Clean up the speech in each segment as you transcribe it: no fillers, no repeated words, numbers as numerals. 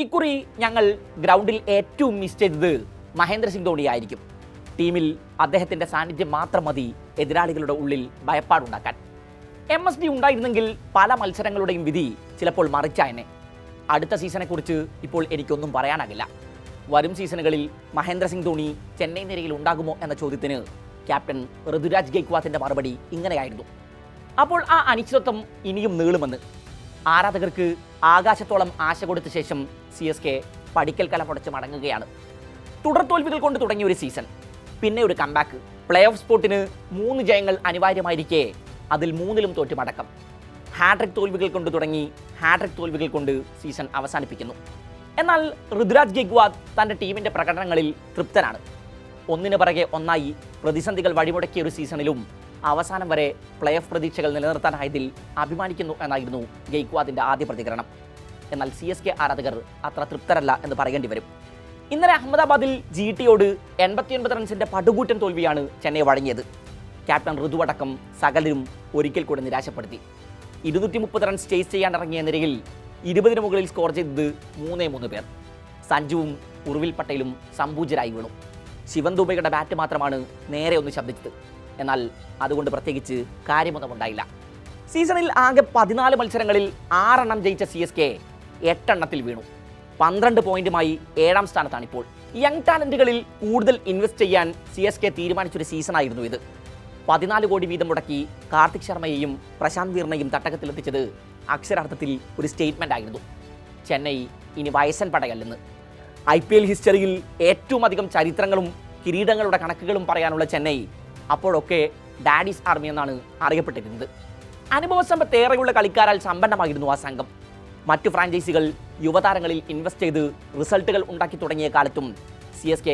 ഇക്കുറി ഞങ്ങൾ ഗ്രൗണ്ടിൽ ഏറ്റവും മിസ് ചെയ്തത് മഹേന്ദ്ര സിംഗ് ധോണിയായിരിക്കും. ടീമിൽ അദ്ദേഹത്തിൻ്റെ സാന്നിധ്യം മാത്രം മതി എതിരാളികളുടെ ഉള്ളിൽ ഭയപ്പാടുണ്ടാക്കാൻ. MSD ഉണ്ടായിരുന്നെങ്കിൽ പല മത്സരങ്ങളുടെയും വിധി ചിലപ്പോൾ മറിച്ചായനെ. അടുത്ത സീസണെക്കുറിച്ച് ഇപ്പോൾ എനിക്കൊന്നും പറയാനാകില്ല. വരും സീസണുകളിൽ മഹേന്ദ്ര സിംഗ് ധോണി ചെന്നൈ നിരയിൽ ഉണ്ടാകുമോ എന്ന ചോദ്യത്തിന് ക്യാപ്റ്റൻ ഋതുരാജ് ഗെയ്ക്വാദിൻ്റെ മറുപടി ഇങ്ങനെയായിരുന്നു: അപ്പോൾ ആ അനിശ്ചിതത്വം ഇനിയും നീളുമെന്ന്. ആരാധകർക്ക് ആകാശത്തോളം ആശ കൊടുത്ത ശേഷം CSK പടിക്കൽ കല പൊടച്ച് മടങ്ങുകയാണ്. തുടർ തോൽവികൾ കൊണ്ട് തുടങ്ങിയ ഒരു സീസൺ, പിന്നെ ഒരു കംബാക്ക്. പ്ലേ ഓഫ് സ്പോട്ടിന് 3 ജയങ്ങൾ അനിവാര്യമായിരിക്കെ അതിൽ 3ലും തോറ്റ് മടക്കം. ഹാട്രിക് തോൽവികൾ കൊണ്ട് തുടങ്ങി ഹാട്രിക് തോൽവികൾ കൊണ്ട് സീസൺ അവസാനിപ്പിക്കുന്നു. എന്നാൽ ഋതുരാജ് ഗെയ്ക്വാദ് തൻ്റെ ടീമിൻ്റെ പ്രകടനങ്ങളിൽ തൃപ്തനാണ്. ഒന്നിനു പിറകെ ഒന്നായി പ്രതിസന്ധികൾ വഴിമുടക്കിയ ഒരു സീസണിലും അവസാനം വരെ പ്ലേ ഓഫ് പ്രതീക്ഷകൾ നിലനിർത്താനായതിൽ അഭിമാനിക്കുന്നു എന്നായിരുന്നു ഗെയ്ക്വാദിൻ്റെ ആദ്യ പ്രതികരണം. എന്നാൽ CSK ആരാധകർ അത്ര തൃപ്തരല്ല എന്ന് പറയേണ്ടി വരും. ഇന്നലെ അഹമ്മദാബാദിൽ GTയോട് 89 റൺസിൻ്റെ പടുകൂറ്റൻ തോൽവിയാണ് ചെന്നൈ വഴങ്ങിയത്. ക്യാപ്റ്റൻ ഋതു അടക്കം സകലരും ഒരിക്കൽ കൂടെ നിരാശപ്പെടുത്തി. 230 റൺസ് ചേസ് ചെയ്യാനിറങ്ങിയ നിരയിൽ 20-ന് മുകളിൽ സ്കോർ ചെയ്തത് 3 പേർ. സഞ്ജുവും ഉർവിൽ പട്ടേലും സംപൂജ്യരായി വീണു. ശിവൻ ദുബൈയുടെ ബാറ്റ് മാത്രമാണ് നേരെ ഒന്ന് ശബ്ദിച്ചത്. എന്നാൽ അതുകൊണ്ട് പ്രത്യേകിച്ച് കാര്യമൊന്നും ഉണ്ടായില്ല. സീസണിൽ ആകെ 14 മത്സരങ്ങളിൽ 6 എണ്ണം ജയിച്ച CSK 8 എണ്ണത്തിൽ വീണു. 12 പോയിന്റുമായി 7ാം സ്ഥാനത്താണിപ്പോൾ. യങ് ടാലന്റുകളിൽ കൂടുതൽ ഇൻവെസ്റ്റ് ചെയ്യാൻ CSK തീരുമാനിച്ചൊരു സീസണായിരുന്നു ഇത്. 14 കോടി വീതം മുടക്കി കാർത്തിക് ശർമ്മയെയും പ്രശാന്ത് വീറിനെയും തട്ടകത്തിലെത്തിച്ചത് അക്ഷരാർത്ഥത്തിൽ ഒരു സ്റ്റേറ്റ്മെൻ്റ് ആയിരുന്നു. ചെന്നൈ ഇനി വയസ്സൻ പടയല്ലെന്ന്. IPL ഹിസ്റ്ററിയിൽ ഏറ്റവും അധികം ചരിത്രങ്ങളും കിരീടങ്ങളുടെ കണക്കുകളും പറയാനുള്ള ചെന്നൈ അപ്പോഴൊക്കെ ഡാഡീസ് ആർമി എന്നാണ് അറിയപ്പെട്ടിരുന്നത്. അനുഭവസമ്പത്തേറെയുള്ള കളിക്കാരാൽ സമ്പന്നമായിരുന്നു ആ സംഘം. മറ്റു ഫ്രാഞ്ചൈസികൾ യുവതാരങ്ങളിൽ ഇൻവെസ്റ്റ് ചെയ്ത് റിസൾട്ടുകൾ ഉണ്ടാക്കി തുടങ്ങിയ കാലത്തും CSK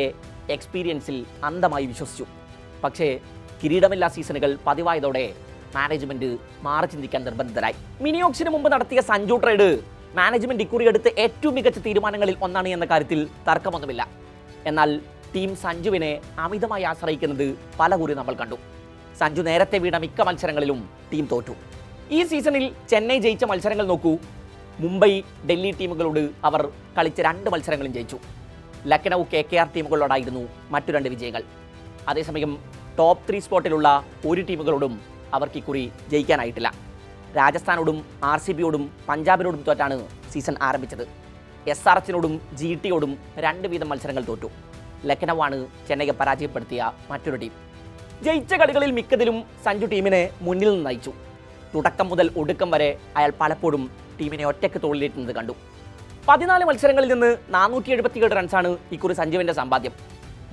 എക്സ്പീരിയൻസിൽ അന്ധമായി വിശ്വസിച്ചു. പക്ഷേ കിരീടമില്ലാ സീസണുകൾ പതിവായതോടെ മാനേജ്മെൻറ്റ് മാറി ചിന്തിക്കാൻ നിർബന്ധിതരായി. മിനി ഓപ്ഷന് മുമ്പ് നടത്തിയ സഞ്ജു ട്രേഡ് മാനേജ്മെൻറ്റ് ഇക്കുറി എടുത്ത ഏറ്റവും മികച്ച തീരുമാനങ്ങളിൽ ഒന്നാണ് എന്ന കാര്യത്തിൽ തർക്കമൊന്നുമില്ല. എന്നാൽ ടീം സഞ്ജുവിനെ അമിതമായി ആശ്രയിക്കുന്നത് പലകുറി നമ്മൾ കണ്ടു. സഞ്ജു നേരത്തെ വീണ മിക്ക മത്സരങ്ങളിലും ടീം തോറ്റു. ഈ സീസണിൽ ചെന്നൈ ജയിച്ച മത്സരങ്ങൾ നോക്കൂ. മുംബൈ, ഡൽഹി ടീമുകളോട് അവർ കളിച്ച 2 മത്സരങ്ങളും ജയിച്ചു. ലക്നൗ, KKR ടീമുകളോടായിരുന്നു മറ്റു 2 വിജയങ്ങൾ. അതേസമയം ടോപ്പ് 3 സ്പോട്ടിലുള്ള ഒരു ടീമുകളോടും അവർക്ക് ഇക്കുറി ജയിക്കാനായിട്ടില്ല. രാജസ്ഥാനോടും RCBയോടും പഞ്ചാബിനോടും തോറ്റാണ് സീസൺ ആരംഭിച്ചത്. SRHനോടും GTയോടും 2 വീതം മത്സരങ്ങൾ തോറ്റു. ലക്നൗ ആണ് ചെന്നൈയെ പരാജയപ്പെടുത്തിയ മറ്റൊരു ടീം. ജയിച്ച കളികളിൽ മിക്കതിലും സഞ്ജു ടീമിനെ മുന്നിൽ നിന്ന് നയിച്ചു. തുടക്കം മുതൽ ഒടുക്കം വരെ അയാൾ പലപ്പോഴും ടീമിനെ ഒറ്റയ്ക്ക് തോളിലേറ്റുന്നത് കണ്ടു. 14 മത്സരങ്ങളിൽ നിന്ന് 477 റൺസാണ് ഇക്കുറി സഞ്ജുവിൻ്റെ സമ്പാദ്യം.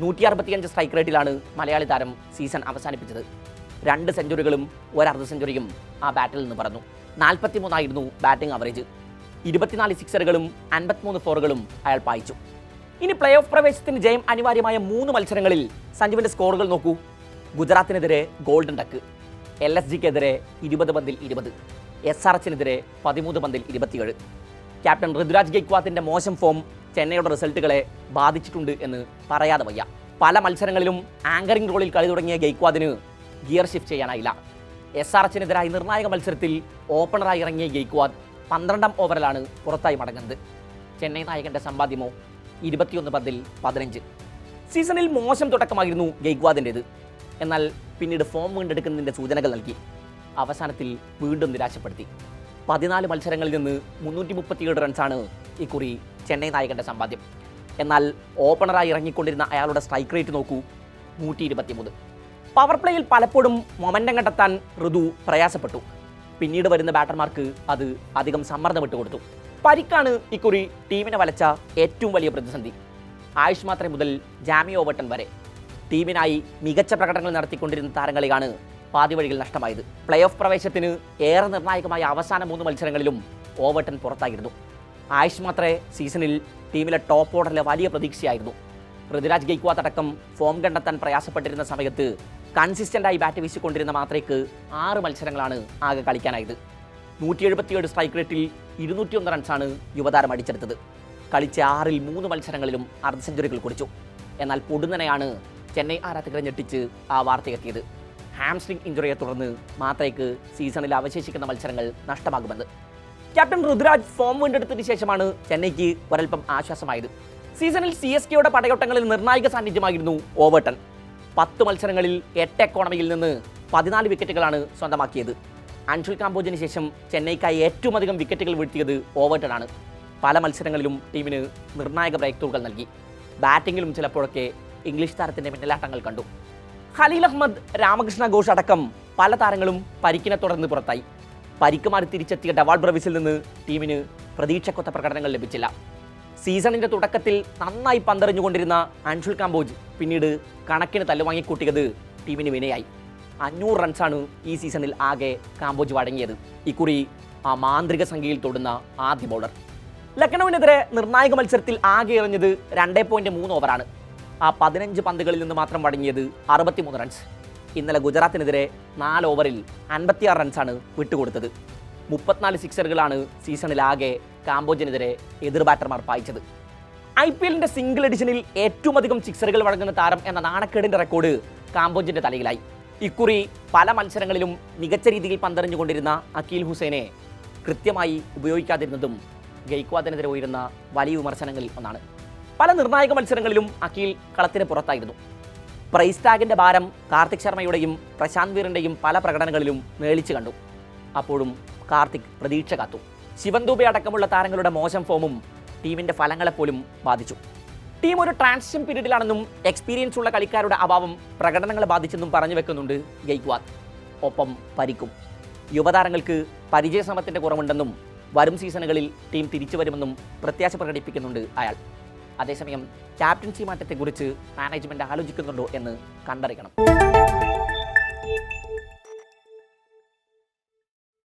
165 സ്ട്രൈക്ക് റേറ്റിലാണ് മലയാളി താരം സീസൺ അവസാനിപ്പിച്ചത്. 2 സെഞ്ചുറികളും 1 അർദ്ധ സെഞ്ചുറിയും ആ ബാറ്റിൽ നിന്ന് പറന്നു. 43 ആയിരുന്നു ബാറ്റിംഗ് അവറേജ്. 24 സിക്സറുകളും 53 ഫോറുകളും അയാൾ പായിച്ചു. ഇനി പ്ലേ ഓഫ് പ്രവേശനത്തിന് ജയം അനിവാര്യമായ 3 മത്സരങ്ങളിൽ സഞ്ജുവിൻ്റെ സ്കോറുകൾ നോക്കൂ. ഗുജറാത്തിനെതിരെ ഗോൾഡൻ ഡക്ക്, LSGക്കെതിരെ 20 പന്തിൽ 20, SRHനെതിരെ 13 പന്തിൽ 27. ക്യാപ്റ്റൻ ഋതുരാജ് ഗെയ്ക്വാദിൻ്റെ മോശം ഫോം ചെന്നൈയുടെ റിസൾട്ടുകളെ ബാധിച്ചിട്ടുണ്ട് എന്ന് പറയാതെ വയ്യ. പല മത്സരങ്ങളിലും ആങ്കറിംഗ് റോളിൽ കളി തുടങ്ങിയ ഗെയ്ക്വാദിന് ഗിയർ ഷിഫ്റ്റ് ചെയ്യാനായില്ല. SRHനെതിരായി നിർണായക മത്സരത്തിൽ ഓപ്പണറായി ഇറങ്ങിയ ഗെയ്ക്വാദ് 12ാം ഓവറിലാണ് പുറത്തായി മടങ്ങുന്നത്. ചെന്നൈ നായകൻ്റെ സമ്പാദ്യമോ 21 പന്തിൽ 15. സീസണിൽ മോശം തുടക്കമായിരുന്നു ഗെയ്ക്വാദിൻ്റേത്. എന്നാൽ പിന്നീട് ഫോം വീണ്ടെടുക്കുന്നതിൻ്റെ സൂചനകൾ നൽകി. അവസാനത്തിൽ വീണ്ടും നിരാശപ്പെടുത്തി. 14 മത്സരങ്ങളിൽ നിന്ന് 337 റൺസാണ് ഇക്കുറി ചെന്നൈ നായകൻ്റെ സമ്പാദ്യം. എന്നാൽ ഓപ്പണറായി ഇറങ്ങിക്കൊണ്ടിരുന്ന അയാളുടെ സ്ട്രൈക്ക് റേറ്റ് നോക്കൂ, 123. പവർ പ്ലേയിൽ പലപ്പോഴും മൊമെൻ്റം കണ്ടെത്താൻ ഋതു പ്രയാസപ്പെട്ടു. പിന്നീട് വരുന്ന ബാറ്റർമാർക്ക് അത് അധികം സമ്മർദ്ദം വിട്ടുകൊടുത്തു. പരിക്കാണ് ഇക്കുറി ടീമിനെ വലച്ച ഏറ്റവും വലിയ പ്രതിസന്ധി. ആയുഷ് മാത്രേ മുതൽ ജാമി ഓവർട്ടൺ വരെ ടീമിനായി മികച്ച പ്രകടനങ്ങൾ നടത്തിക്കൊണ്ടിരുന്ന താരങ്ങളെയാണ് പാതി വഴിയിൽ നഷ്ടമായത്. പ്ലേ ഓഫ് പ്രവേശനത്തിന് ഏറെ നിർണായകമായ അവസാന 3 മത്സരങ്ങളിലും ഓവർട്ടൺ പുറത്തായിരുന്നു. ആയുഷ് മാത്രേ സീസണിൽ ടീമിലെ ടോപ്പ് ഓർഡറിലെ വലിയ പ്രതീക്ഷയായിരുന്നു. ഋതുരാജ് ഗെയ്ക്വാദ് അടക്കം ഫോം കണ്ടെത്താൻ പ്രയാസപ്പെട്ടിരുന്ന സമയത്ത് കൺസിസ്റ്റൻ്റായി ബാറ്റ് വീശിക്കൊണ്ടിരുന്ന മാത്രയ്ക്ക് 6 മത്സരങ്ങളാണ് ആകെ കളിക്കാനായത്. 177 സ്ട്രൈക്ക് റേറ്റിൽ 201 റൺസാണ് യുവതാരം അടിച്ചെടുത്തത്. കളിച്ച 6ൽ 3 മത്സരങ്ങളിലും അർദ്ധ സെഞ്ചുറികൾ കുറിച്ചു. എന്നാൽ പൊടുന്നനെയാണ് ചെന്നൈ ആരാധകരെ ഞെട്ടിച്ച് ആ വാർത്തയെത്തിയത്. ഹാംസ്ട്രിങ് ഇഞ്ചുറിയെ തുടർന്ന് മാത്രയ്ക്ക് സീസണിൽ അവശേഷിക്കുന്ന മത്സരങ്ങൾ നഷ്ടമാകുമെന്ന്. ക്യാപ്റ്റൻ ഋതുരാജ് ഫോം വീണ്ടെടുത്തതിന് ശേഷമാണ് ചെന്നൈക്ക് ഒരൽപ്പം ആശ്വാസമായത്. സീസണിൽ CSKയുടെ പടയോട്ടങ്ങളിൽ നിർണായക സാന്നിധ്യമായിരുന്നു ഓവർട്ടൺ. 10 മത്സരങ്ങളിൽ 8 എക്കോണമിയിൽ നിന്ന് 14 വിക്കറ്റുകളാണ് സ്വന്തമാക്കിയത്. അൻഷുൽ കാംബോജിന് ശേഷം ചെന്നൈക്കായി ഏറ്റവും അധികം വിക്കറ്റുകൾ വീഴ്ത്തിയത് ഓവർട്ടൺ ആണ്. പല മത്സരങ്ങളിലും ടീമിന് നിർണായക ബ്രേക്ക് ത്രൂകൾ നൽകി. ബാറ്റിങ്ങിലും ചിലപ്പോഴൊക്കെ ഇംഗ്ലീഷ് താരത്തിന്റെ മിന്നലാട്ടങ്ങൾ കണ്ടു. ഖലീൽ അഹമ്മദ്, രാമകൃഷ്ണ ഘോഷ് അടക്കം പല താരങ്ങളും പരിക്കിനെ തുടർന്ന് പുറത്തായി. പരിക്ക് മാറി തിരിച്ചെത്തിയ ഡവാൾ ബ്രവിസിൽ നിന്ന് ടീമിന് പ്രതീക്ഷക്കൊത്ത പ്രകടനങ്ങൾ ലഭിച്ചില്ല. സീസണിന്റെ തുടക്കത്തിൽ നന്നായി പന്തെറിഞ്ഞുകൊണ്ടിരുന്ന അൻഷുൽ കാംബോജ് പിന്നീട് കണക്കിന് തല്ലുവാങ്ങിക്കൂട്ടിയത് ടീമിന് വിനയായി. 500 റൺസാണ് ഈ സീസണിൽ ആകെ കാംബോജ് വഴങ്ങിയത്. ഇക്കുറി ആ മാന്ത്രിക സംഖ്യയിൽ തൊടുന്ന ആദ്യ ബൗളർ. ലക്നൌവിനെതിരെ നിർണായക മത്സരത്തിൽ ആകെ എറിഞ്ഞത് 2.3 ഓവറാണ്. ആ 15 പന്തുകളിൽ നിന്ന് മാത്രം വഴങ്ങിയത് 63 റൺസ്. ഇന്നലെ ഗുജറാത്തിനെതിരെ 4 ഓവറിൽ 56 റൺസാണ് വിട്ടുകൊടുത്തത്. 34 സിക്സറുകളാണ് സീസണിലാകെ കാംബോജിനെതിരെ എതിർ ബാറ്റർമാർ പായിച്ചത്. IPLന്റെ സിംഗിൾ എഡിഷനിൽ ഏറ്റവും അധികം സിക്സറുകൾ വഴങ്ങുന്ന താരം എന്ന നാണക്കേടിന്റെ റെക്കോർഡ് കാംബോജിന്റെ തലയിലായി. ഇക്കുറി പല മത്സരങ്ങളിലും മികച്ച രീതിയിൽ പന്തെറിഞ്ഞുകൊണ്ടിരുന്ന അക്കീൽ ഹുസൈനെ കൃത്യമായി ഉപയോഗിക്കാതിരുന്നതും ഗെയ്ക്വാദിനെതിരെ ഉയരുന്ന വലിയ വിമർശനങ്ങളിൽ ഒന്നാണ്. പല നിർണായക മത്സരങ്ങളിലും അക്കീൽ കളത്തിന് പുറത്തായിരുന്നു. പ്രൈസ് ടാഗിന്റെ ഭാരം കാർത്തിക് ശർമ്മയുടെയും പ്രശാന്ത് വീറിന്റെയും പല പ്രകടനങ്ങളിലും നേളിച്ചു കണ്ടു. അപ്പോഴും കാർത്തിക് പ്രതീക്ഷ കാത്തു. ശിവൻ ദുബെ അടക്കമുള്ള താരങ്ങളുടെ മോശം ഫോമും ടീമിന്റെ ഫലങ്ങളെപ്പോലും ബാധിച്ചു. ടീം ഒരു ട്രാൻസിഷൻ പീരീഡിലാണെന്നും എക്സ്പീരിയൻസ് ഉള്ള കളിക്കാരുടെ അഭാവം പ്രകടനങ്ങളെ ബാധിച്ചെന്നും പറഞ്ഞു വെക്കുന്നുണ്ട് ഗെയ്ക്വാദ്. ഒപ്പം പരിക്കും. യുവതാരങ്ങൾക്ക് പരിചയശ്രമത്തിന്റെ കുറവുണ്ടെന്നും വരും സീസണുകളിൽ ടീം തിരിച്ചു വരുമെന്നും പ്രത്യാശ പ്രകടിപ്പിക്കുന്നുണ്ട് അയാൾ. അതേസമയം ക്യാപ്റ്റൻസി മാറ്റത്തെക്കുറിച്ച് മാനേജ്മെന്റ് ആലോചിക്കുന്നുണ്ടോ എന്ന് കണ്ടറിയണം.